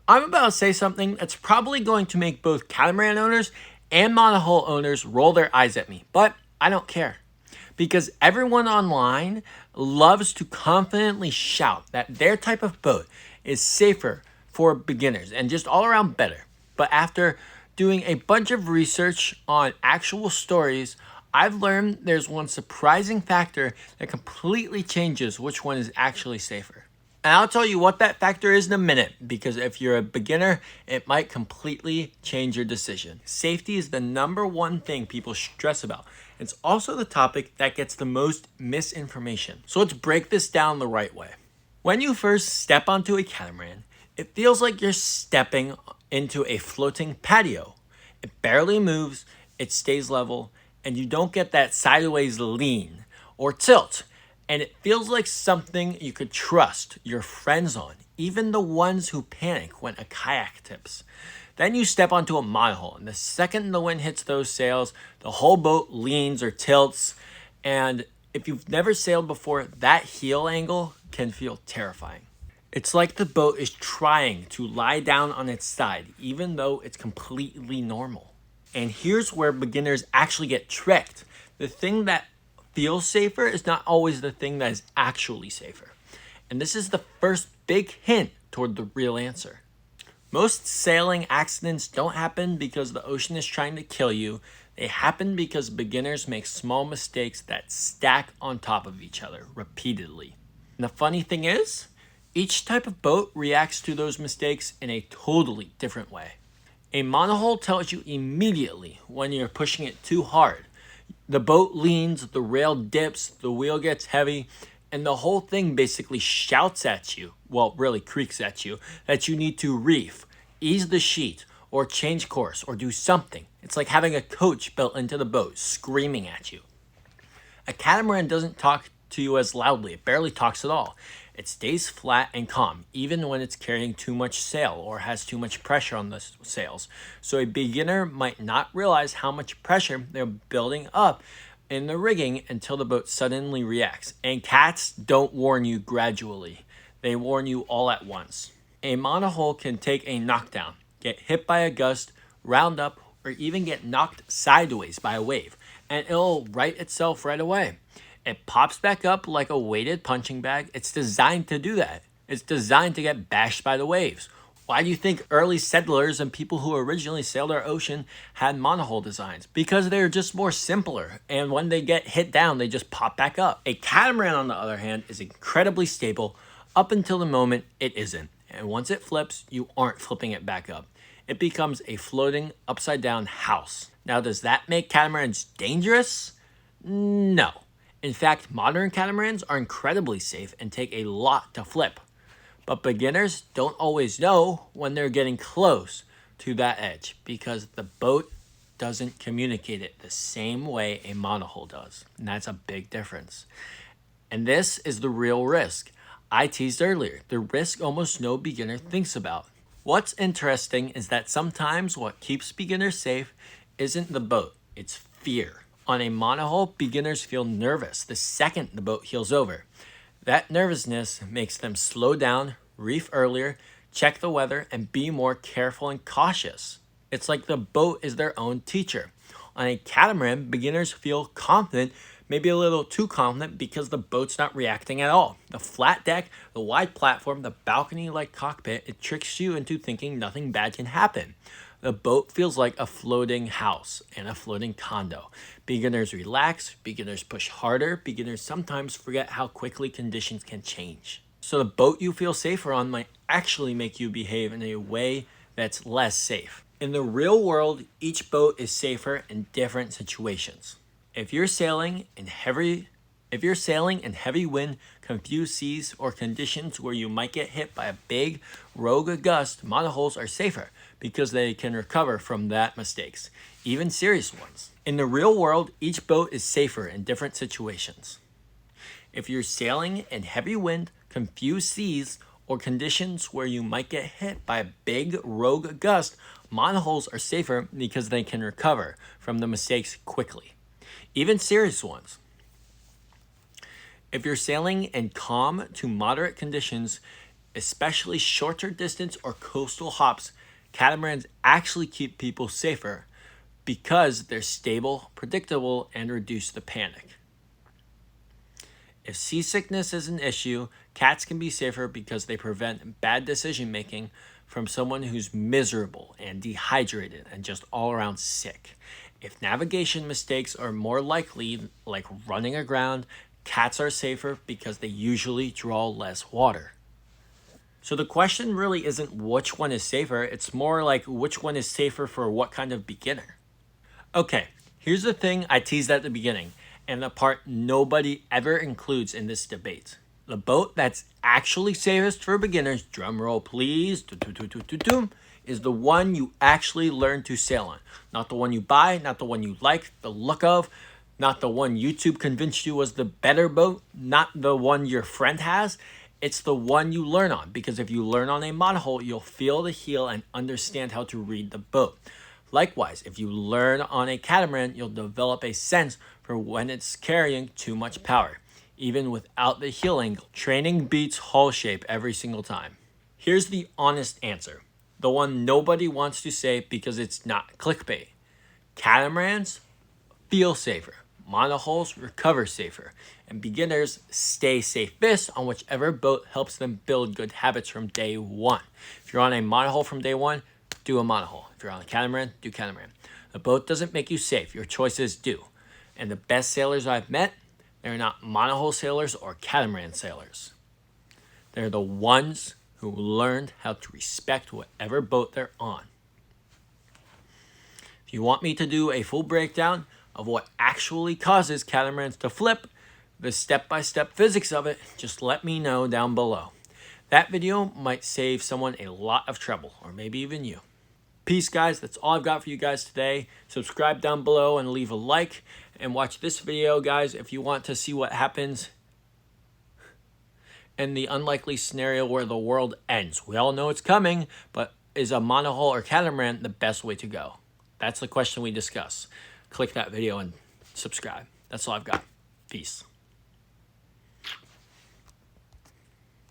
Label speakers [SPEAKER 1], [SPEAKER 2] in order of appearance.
[SPEAKER 1] I'm about to say something that's probably going to make both catamaran owners and monohull owners roll their eyes at me, but I don't care. Because everyone online loves to confidently shout that their type of boat is safer for beginners and just all around better. But after doing a bunch of research on actual stories, I've learned there's one surprising factor that completely changes which one is actually safer. And I'll tell you what that factor is in a minute, because if you're a beginner, it might completely change your decision. Safety is the #1 thing people stress about. It's also the topic that gets the most misinformation. So let's break this down the right way. When you first step onto a catamaran, it feels like you're stepping into a floating patio. It barely moves, it stays level, and you don't get that sideways lean or tilt. And it feels like something you could trust your friends on, even the ones who panic when a kayak tips. Then you step onto a monohull, and the second the wind hits those sails, the whole boat leans or tilts. And if you've never sailed before, that heel angle can feel terrifying. It's like the boat is trying to lie down on its side, even though it's completely normal. And here's where beginners actually get tricked. The thing that feels safer is not always the thing that is actually safer. And this is the first big hint toward the real answer. Most sailing accidents don't happen because the ocean is trying to kill you. They happen because beginners make small mistakes that stack on top of each other repeatedly. And the funny thing is, each type of boat reacts to those mistakes in a totally different way. A monohull tells you immediately when you're pushing it too hard. The boat leans, the rail dips, the wheel gets heavy, and the whole thing basically shouts at you, well, really creaks at you, that you need to reef, ease the sheet, or change course, or do something. It's like having a coach built into the boat, screaming at you. A catamaran doesn't talk to you as loudly. It barely talks at all. It stays flat and calm, even when it's carrying too much sail or has too much pressure on the sails. So a beginner might not realize how much pressure they're building up in the rigging until the boat suddenly reacts. And cats don't warn you gradually. They warn you all at once. A monohull can take a knockdown, get hit by a gust, round up, or even get knocked sideways by a wave, and it'll right itself right away. It pops back up like a weighted punching bag. It's designed to do that. It's designed to get bashed by the waves. Why do you think early settlers and people who originally sailed our ocean had monohull designs? Because they're just more simpler, and when they get hit down, they just pop back up. A catamaran, on the other hand, is incredibly stable up until the moment it isn't. And once it flips, you aren't flipping it back up. It becomes a floating upside down house. Now, does that make catamarans dangerous? No. In fact, modern catamarans are incredibly safe and take a lot to flip. But beginners don't always know when they're getting close to that edge because the boat doesn't communicate it the same way a monohull does. And that's a big difference. And this is the real risk. I teased earlier, the risk almost no beginner thinks about. What's interesting is that sometimes what keeps beginners safe isn't the boat, it's fear. On a monohull, beginners feel nervous the second the boat heels over. That nervousness makes them slow down, reef earlier, check the weather, and be more careful and cautious. It's like the boat is their own teacher. On a catamaran, beginners feel confident, maybe a little too confident because the boat's not reacting at all. The flat deck, the wide platform, the balcony-like cockpit, it tricks you into thinking nothing bad can happen. The boat feels like a floating house and a floating condo. Beginners relax, beginners push harder, beginners sometimes forget how quickly conditions can change. So the boat you feel safer on might actually make you behave in a way that's less safe. In the real world, each boat is safer in different situations. If you're sailing in heavy wind, confused seas, or conditions where you might get hit by a big rogue gust, monohulls are safer because they can recover from that mistakes, even serious ones. In the real world, each boat is safer in different situations. If you're sailing in heavy wind, confused seas, or conditions where you might get hit by a big rogue gust, monohulls are safer because they can recover from the mistakes quickly, even serious ones. If you're sailing in calm to moderate conditions, especially shorter distance or coastal hops, catamarans actually keep people safer because they're stable, predictable, and reduce the panic. If seasickness is an issue, cats can be safer because they prevent bad decision making from someone who's miserable and dehydrated and just all around sick. If navigation mistakes are more likely, like running aground, cats are safer because they usually draw less water. So the question really isn't which one is safer, it's more like which one is safer for what kind of beginner. Okay, here's the thing I teased at the beginning, and the part nobody ever includes in this debate. The boat that's actually safest for beginners, drum roll please, is the one you actually learn to sail on. Not the one you buy, not the one you like the look of, not the one YouTube convinced you was the better boat, not the one your friend has. It's the one you learn on, because if you learn on a monohull, you'll feel the heel and understand how to read the boat. Likewise, if you learn on a catamaran, you'll develop a sense for when it's carrying too much power. Even without the heel angle, training beats hull shape every single time. Here's the honest answer, the one nobody wants to say because it's not clickbait. Catamarans feel safer, monohulls recover safer, and beginners stay safest on whichever boat helps them build good habits from day one. If you're on a monohull from day one, do a monohull. If you're on a catamaran, do catamaran. The boat doesn't make you safe, your choices do. And the best sailors I've met, they're not monohull sailors or catamaran sailors. They're the ones who learned how to respect whatever boat they're on. If you want me to do a full breakdown of what actually causes catamarans to flip, the step-by-step physics of it, just let me know down below. That video might save someone a lot of trouble, or maybe even you. Peace, guys. That's all I've got for you guys today. Subscribe down below and leave a like. And watch this video, guys, if you want to see what happens in the unlikely scenario where the world ends. We all know it's coming, but is a monohull or catamaran the best way to go? That's the question we discuss. Click that video and subscribe. That's all I've got. Peace.